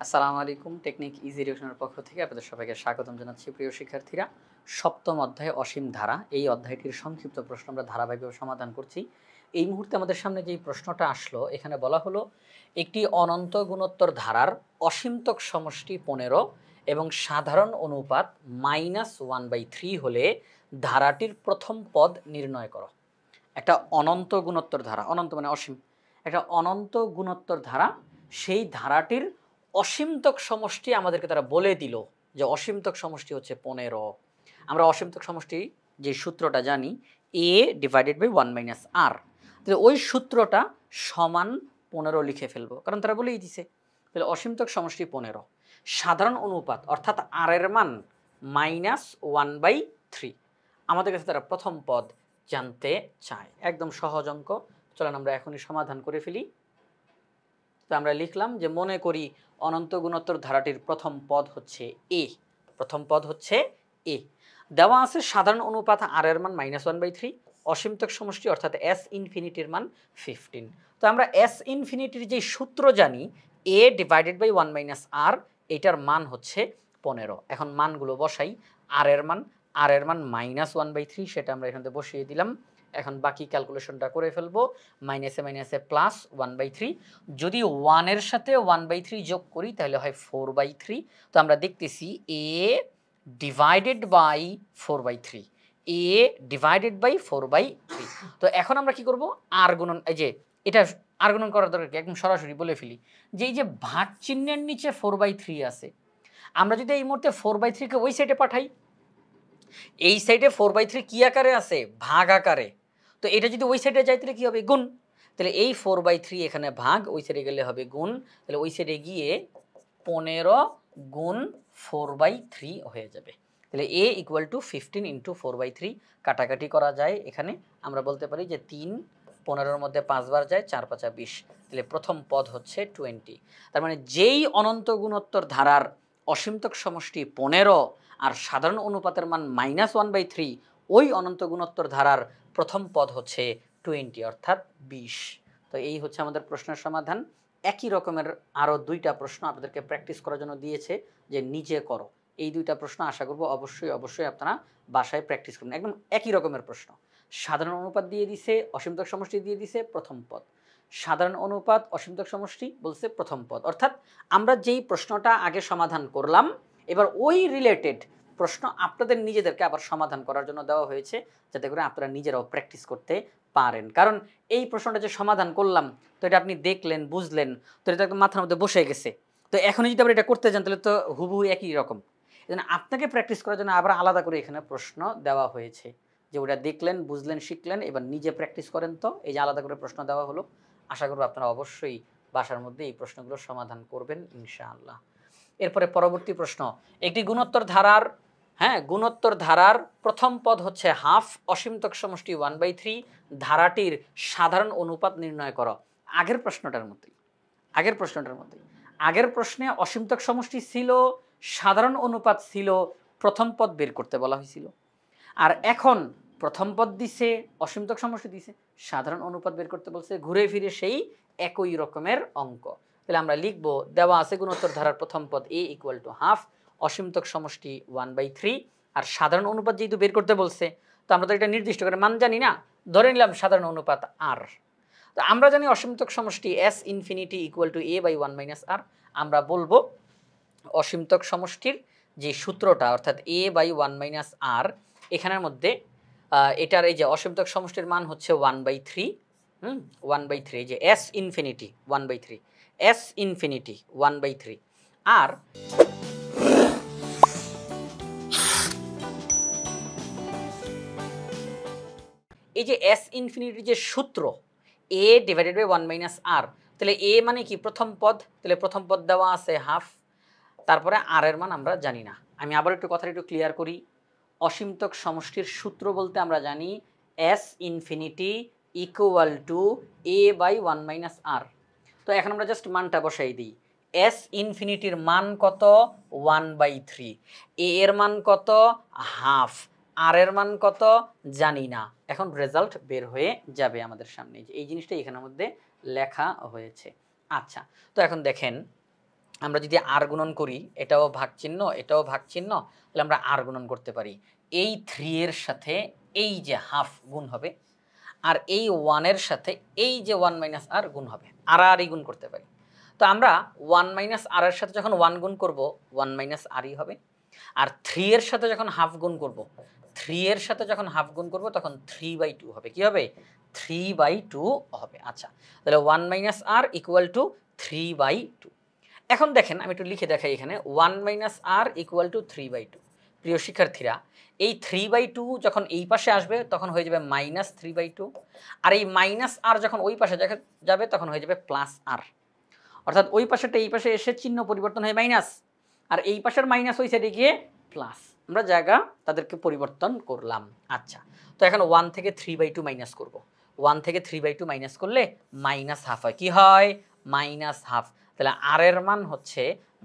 আসসালামু আলাইকুম। Technique easy এডুকেশনের পক্ষ থেকে আপনাদের সবাইকে স্বাগতম জানাচ্ছি প্রিয় শিক্ষার্থীরা। সপ্তম অধ্যায় অসীম ধারা, এই অধ্যায়টির সংক্ষিপ্ত প্রশ্ন আমরা ধারাবাহিকভাবে সমাধান করছি। এই মুহূর্তে আমাদের সামনে যেই প্রশ্নটা আসলো, এখানে বলা হলো একটি অনন্ত গুণোত্তর ধারার অসীমতক সমষ্টি 15 এবং সাধারণ অনুপাত -1/3 হলে ধারাটির প্রথম পদ নির্ণয় করো। একটা অনন্ত গুণোত্তর ধারা, অনন্ত মানে অসীম, একটা অনন্ত গুণোত্তর ধারা, সেই ধারাটির অসীমতক সমষ্টি আমাদেরকে তারা বলে দিল যে অসীমতক সমষ্টি হচ্ছে 15। আমরা অসীমতক সমষ্টি যে সূত্রটা জানি, a ডিভাইডেড বাই 1 - r, তাহলে ওই সূত্রটা সমান 15 লিখে ফেলবো, কারণ তারা বলেই দিছে। তাহলে অসীমতক সমষ্টি 15, সাধারণ অনুপাত অর্থাৎ r এর মান -1/3, আমাদের কাছে তারা প্রথম পদ জানতে চায়। একদম সহজ অঙ্ক, চলেন আমরা এখনই সমাধান করে ফেলি। তো আমরা লিখলাম যে মনে করি অনন্ত গুণোত্তর ধারাটির প্রথম পদ হচ্ছে এ, প্রথম পদ হচ্ছে এ। দেওয়া আছে সাধারণ অনুপাত আর এর মান -1/3, অসীমতক সমষ্টি অর্থাৎ এস ইনফিনিটির মান 15। তো আমরা এস ইনফিনিটির যে সূত্র জানি, এ ডিভাইডেড বাই 1 - r, এটার মান হচ্ছে 15। এখন মানগুলো বসাই। আর এর মান -1/3, সেটা আমরা এখানে বসিয়ে দিলাম। এখন বাকি ক্যালকুলেশনটা করে ফেলবো। মাইনাসে মাইনাসে প্লাস 1/3, যদি 1-এর সাথে 1/3 যোগ করি তাহলে হয় 4/3। তো আমরা দেখতেছি a divided by 4/3, a divided by 4/3। তো এখন আমরা কি করব, আর গুণন, এই যে এটা আর গুণন করার দরকার কি, একদম সরাসরি বলে ফেলি যে এই যে ভাগ চিহ্নের নিচে 4/3 আছে, আমরা যদি এই মুহূর্তে 4/3 কে ওই সাইডে পাঠাই, এই সাইডে 4/3 কি আকারে আছে, ভাগ আকারে। তো এটা যদি ওই সাইডে যায় তাহলে কি হবে, গুণ। তাহলে এই 4/3 এখানে ভাগ, ওই সাইডে গেলে হবে গুণ। তাহলে ওই সাইডে গিয়ে 15 গুণ 4/3 হয়ে যাবে। তাহলে a ইকুয়াল টু 15 ইন্টু 4/3, কাটাকাটি করা যায়। এখানে আমরা বলতে পারি যে 3 15-র মধ্যে 5 বার যায়, 4 × 5 = 20। তাহলে প্রথম পদ হচ্ছে 20। তার মানে যেই অনন্ত গুণোত্তর ধারার অসীমতক সমষ্টি 15 আর সাধারণ অনুপাতের মান -1/3, ওই অনন্ত গুণোত্তর ধারার প্রথম পদ হচ্ছে 20 অর্থাৎ 20। তো এই হচ্ছে আমাদের প্রশ্নের সমাধান। একই রকমের আরও 2টা প্রশ্ন আপনাদেরকে প্র্যাকটিস করার জন্য দিয়েছে যে নিজে করো। এই 2টা প্রশ্ন আশা করব অবশ্যই আপনারা বাসায় প্র্যাকটিস করুন। একদম একই রকমের প্রশ্ন। সাধারণ অনুপাত দিয়ে দিছে, অসীমতক সমষ্টি দিয়ে দিছে, প্রথম পদ। সাধারণ অনুপাত, অসীমতক সমষ্টি বলছে প্রথম পদ, অর্থাৎ আমরা যেই প্রশ্নটা আগে সমাধান করলাম, এবার ওই রিলেটেড প্রশ্ন আপনাদের নিজেদেরকে আবার সমাধান করার জন্য দেওয়া হয়েছে, যাতে করে আপনারা নিজেরাও প্র্যাকটিস করতে পারেন। কারণ এই প্রশ্নটা যে সমাধান করলাম, তো এটা আপনি দেখলেন, বুঝলেন, তো এটা একদম মাথার মধ্যে বসে গেছে। তো এখনই যদি আবার এটা করতে যান তাহলে তো হুবহু একই রকম। এজন্য আপনাকে প্র্যাকটিস করার জন্য আবার আলাদা করে এখানে প্রশ্ন দেওয়া হয়েছে, যে ওটা দেখলেন, বুঝলেন, শিখলেন, এবার নিজে প্র্যাকটিস করেন। তো এই যে আলাদা করে প্রশ্ন দেওয়া হলো, আশা করব আপনারা অবশ্যই বাসার মধ্যে এই প্রশ্নগুলো সমাধান করবেন ইনশাআল্লাহ। এরপরে পরবর্তী প্রশ্ন, একটি গুণোত্তর ধারার, গুণোত্তর ধারার প্রথম পদ হচ্ছে হাফ, অসীমতক সমষ্টি 1/3, ধারাটির সাধারণ অনুপাত নির্ণয় করো। আগের প্রশ্নটার মতোই, আগের প্রশ্নে অসীমতক সমষ্টি ছিল, সাধারণ অনুপাত ছিল, প্রথম পদ বের করতে বলা হয়েছিল। আর এখন প্রথম পদ দিছে, অসীমতক সমষ্টি দিছে, সাধারণ অনুপাত বের করতে বলছে, ঘুরে ফিরে সেই একই রকমের অঙ্ক। তাহলে আমরা লিখব, দেওয়া আছে গুণোত্তর ধারার প্রথম পদ a ইকুয়াল টু হাফ, অসীমতক সমষ্টি 1/3, আর সাধারণ অনুপাত যেহেতু বের করতে বলছে, তো আমরা তো এটা নির্দিষ্ট করে মান জানি না, ধরে নিলাম সাধারণ অনুপাত r। তো আমরা জানি অসীমতক সমষ্টি s infinity equal to a by 1 - r। আমরা বলবো অসীমতক সমষ্টির যে সূত্রটা, অর্থাৎ a বাই 1 - r, এখানের মধ্যে এটার এই যে অসীমতক সমষ্টির মান হচ্ছে 1/3, 1/3, যে s ইনফিনিটি 1/3, s ইনফিনিটি 1/3। আর এই যে s ইনফিনিটির যে সূত্র a ডিভাইডেড বাই 1 - r, তাহলে a মানে কি, প্রথম পদ। তাহলে প্রথম পদ দেওয়া আছে হাফ, তারপরে r এর মান আমরা জানি না। আমি আবার একটু কথাটা একটু ক্লিয়ার করি। অসীমতক সমষ্টির সূত্র বলতে আমরা জানি s infinity equal to a by 1 - r। তো এখন আমরা জাস্ট মানটা বসাই দিই। s ইনফিনিটির মান কত, 1/3, a এর মান কত, হাফ, r এর মান কত জানি না। এখন রেজাল্ট বের হয়ে যাবে আমাদের সামনে, এই জিনিসটা এখানের মধ্যে লেখা হয়েছে। আচ্ছা, তো এখন দেখেন আমরা যদি আর গুণন করি, এটাও ভাগ চিহ্ন, এটাও ভাগ চিহ্ন, তাহলে আমরা আর গুণন করতে পারি। এই 3 এর সাথে এই যে হাফ গুণ হবে, আর এই 1 এর সাথে এই যে 1 মাইনাস আর গুণ হবে, আর আর গুণ করতে পারি। তো আমরা 1 মাইনাস আর এর সাথে যখন 1 গুণ করব, 1 মাইনাস আরই হবে। আর 3 এর সাথে যখন হাফ গুণ করব, 3 এর সাথে যখন হাফ গুণ করব, তখন 3/2 হবে। কি হবে? 3/2 হবে। আচ্ছা, তাহলে 1 মাইনাস আর ইকুয়াল টু 3/2। এখন দেখেন, আমি একটু লিখে দেখাই এখানে, 1 মাইনাস আর ইকুয়াল টু 3/2। প্রিয় শিক্ষার্থীরা, এই 3/2 যখন এই পাশে আসবে তখন হয়ে যাবে মাইনাস 3/2, আর এই মাইনাস আর যখন ওই পাশে যাবে তখন হয়ে যাবে প্লাস আর। অর্থাৎ ওই পাশেটা এই পাশে এসে চিহ্ন পরিবর্তন হয়ে মাইনাস, আর এই পাশের মাইনাস ওই সাইডে গিয়ে প্লাস। আমরা জায়গা তাদেরকে পরিবর্তন করলাম। আচ্ছা, তো এখন 1 থেকে 3/2 মাইনাস করব। 1 থেকে 3/2 মাইনাস করলে মাইনাস হাফ হয়। কি হয়? Minus half. তাহলে আর এর মান হচ্ছে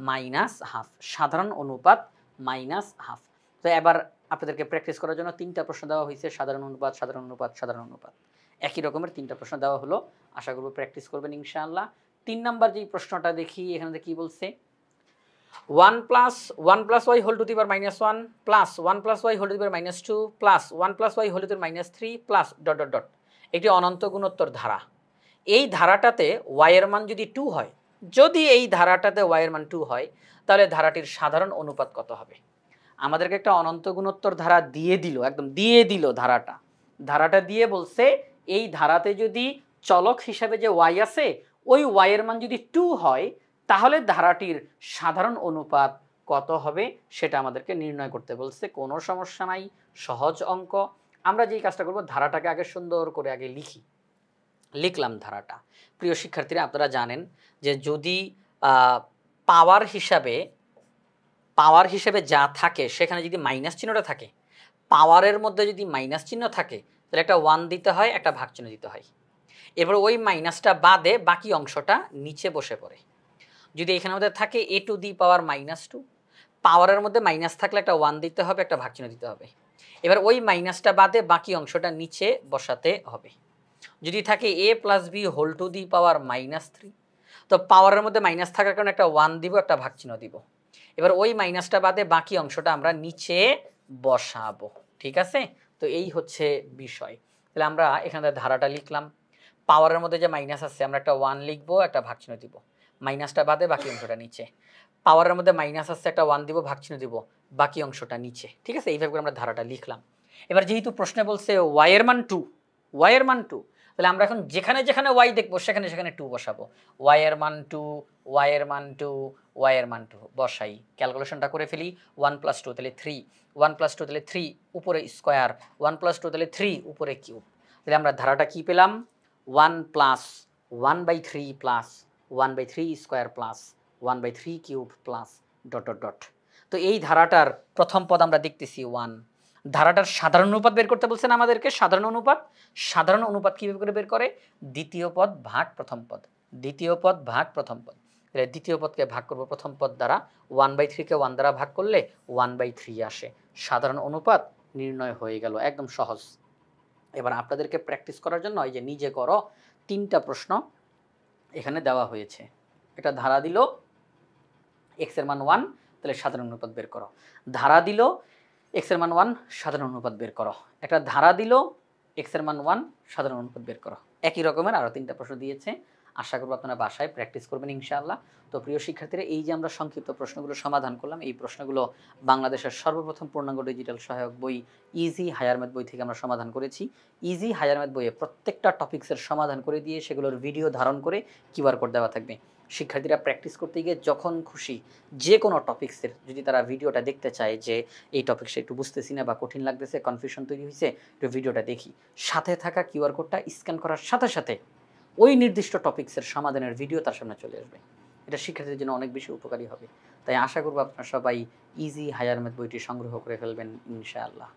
মাইনাস হাফ, সাধারণ অনুপাত মাইনাস হাফ। তো এবার আপনাদেরকে প্র্যাকটিস করার জন্য 3টা প্রশ্ন দেওয়া হয়েছে, সাধারণ অনুপাত, সাধারণ অনুপাত, সাধারণ অনুপাত। একই রকমের 3টা প্রশ্ন দেওয়া হলো, আশা করব প্র্যাকটিস করবেন ইনশাআল্লাহ। 3 নাম্বার যেই প্রশ্নটা দেখি, এখানে কি বলছে, 1 plus 1 plus y whole two the power minus 1 plus 1 plus y whole two the power minus 2 plus 1 plus y whole two the power minus 3 plus dot dot dot. একটি অনন্ত গুণোত্তর ধারা। এই ধারাটাতে ওয়াই এর মান যদি 2 হয়, যদি এই ধারাটাতে ওয়াই এর মান 2 হয়, তাহলে ধারাটির সাধারণ অনুপাত কত হবে? আমাদেরকে একটা অনন্ত গুণোত্তর ধারা দিয়ে দিল, একদম দিয়ে দিল ধারাটা দিয়ে বলছে এই ধারাতে যদি চলক হিসাবে যে ওয়াই আছে, ওই ওয়াই এর মান যদি 2 হয়, তাহলে ধারাটির সাধারণ অনুপাত কত হবে সেটা আমাদেরকে নির্ণয় করতে বলছে। কোনো সমস্যা নাই, সহজ অঙ্ক। আমরা যেই কাজটা করব, ধারাটাকে আগে সুন্দর করে আগে লিখলাম ধারাটা। প্রিয় শিক্ষার্থীরা, আপনারা জানেন যে যদি পাওয়ার হিসাবে যা থাকে সেখানে যদি মাইনাস চিহ্নটা থাকে, পাওয়ারের মধ্যে যদি মাইনাস চিহ্ন থাকে, তাহলে একটা 1 দিতে হয়, একটা ভাগ চিহ্ন দিতে হয়। এরপর ওই মাইনাসটা বাদে বাকি অংশটা নিচে বসে পড়ে। যদি এখানে আমাদের থাকে এ টু দি পাওয়ার মাইনাস 2, পাওয়ারের মধ্যে মাইনাস থাকলে একটা 1 দিতে হবে, একটা ভাগ চিহ্ন দিতে হবে। এবার ওই মাইনাসটা বাদে বাকি অংশটা নিচে বসাতে হবে। যদি থাকে A plus B whole two the power minus 3, তো পাওয়ারের মধ্যে মাইনাস থাকার কারণে একটা 1 দিব, একটা ভাগ চিহ্ন দিব। এবার ওই মাইনাসটা বাদে বাকি অংশটা আমরা নিচে বসাবো। ঠিক আছে? তো এই হচ্ছে বিষয়। তাহলে আমরা এখানে ধারাটা লিখলাম। পাওয়ারের মধ্যে যে মাইনাস আছে, আমরা একটা 1 লিখবো, একটা ভাগ চিহ্ন দিব। মাইনাসটা বাদে বাকি অংশটা নিচে। পাওয়ারের মধ্যে মাইনাস আছে, একটা 1 দিব, ভাগ চিহ্ন দিব, বাকি অংশটা নিচে। ঠিক আছে? এইভাবে করে আমরা ধারাটা লিখলাম। এবার যেহেতু প্রশ্নে বলছে ওয়াই এর মান 2, তাহলে আমরা এখন যেখানে যেখানে ওয়াই দেখবো সেখানে সেখানে 2 বসাবো। ওয়াই এর মান 2, ওয়াই এর মান 2, ওয়াই এর মান 2 বসাই। ক্যালকুলেশনটা করে ফেলি। 1 + 2 তাহলে 3, 1 + 2 তাহলে 3, উপরে স্কোয়ার, 1 + 2 তাহলে 3, উপরে কিউব। তাহলে আমরা ধারাটা কি পেলাম? 1 + 1/3 plus 1/3 square plus 1/3 cube plus dot dot dot. তো এই ধারাটার প্রথম পদ আমরা দেখতেছি 1। ধারাটার সাধারণ অনুপাত বের করতে বলছেন আমাদেরকে। সাধারণ অনুপাত কীভাবে করে বের করে? দ্বিতীয় পদ ভাগ প্রথম পদ, দ্বিতীয় পদ ভাগ প্রথম পদ। তাহলে দ্বিতীয় পদকে ভাগ করব প্রথম পদ দ্বারা। 1/3 কে 1 দ্বারা ভাগ করলে 1/3 আসে। সাধারণ অনুপাত নির্ণয় হয়ে গেল, একদম সহজ। এবার আপনাদেরকে প্র্যাকটিস করার জন্য এই যে নিজে করো 3টা প্রশ্ন এখানে দেওয়া হয়েছে। একটা ধারা দিল x এর মান 1, তাহলে সাধারণ অনুপাত বের করো। ধারা দিল x এর মান 1, সাধারণ অনুপাত বের করো। একটা ধারা দিল x এর মান 1, সাধারণ অনুপাত বের করো। একই রকমের আরও 3টা প্রশ্ন দিয়েছে। আশা করব আপনারা বাসায় প্র্যাকটিস করবেন ইনশাআল্লাহ। তো প্রিয় শিক্ষার্থীরা, এই যে আমরা সংক্ষিপ্ত প্রশ্নগুলো সমাধান করলাম, এই প্রশ্নগুলো বাংলাদেশের সর্বপ্রথম পূর্ণাঙ্গ ডিজিটাল সহায়ক বই ইজি হায়ার ম্যাথ বই থেকে আমরা সমাধান করেছি। ইজি হায়ার ম্যাথ বইয়ে প্রত্যেকটা টপিক্সের সমাধান করে দিয়ে সেগুলোর ভিডিও ধারণ করে কিউআর কোড দেওয়া থাকবে। শিক্ষার্থীরা প্র্যাকটিস করতে গিয়ে যখন খুশি যে কোনো টপিক্সের যদি তারা ভিডিওটা দেখতে চায় যে এই টপিক্সটা একটু বুঝতেছি না বা কঠিন লাগতেছে, কনফিউশন তৈরি হয়েছে, একটু ভিডিওটা দেখি, সাথে থাকা কিউআর কোডটা স্ক্যান করার সাথে সাথে ওই নির্দিষ্ট টপিক্সের সমাধানের ভিডিও তার সামনে চলে আসবে। এটা শিক্ষার্থীদের জন্য অনেক বেশি উপকারী হবে। তাই আশা করব আপনারা সবাই ইজি হায়ার ম্যাথ বইটি সংগ্রহ করে ফেলবেন ইনশাআল্লাহ।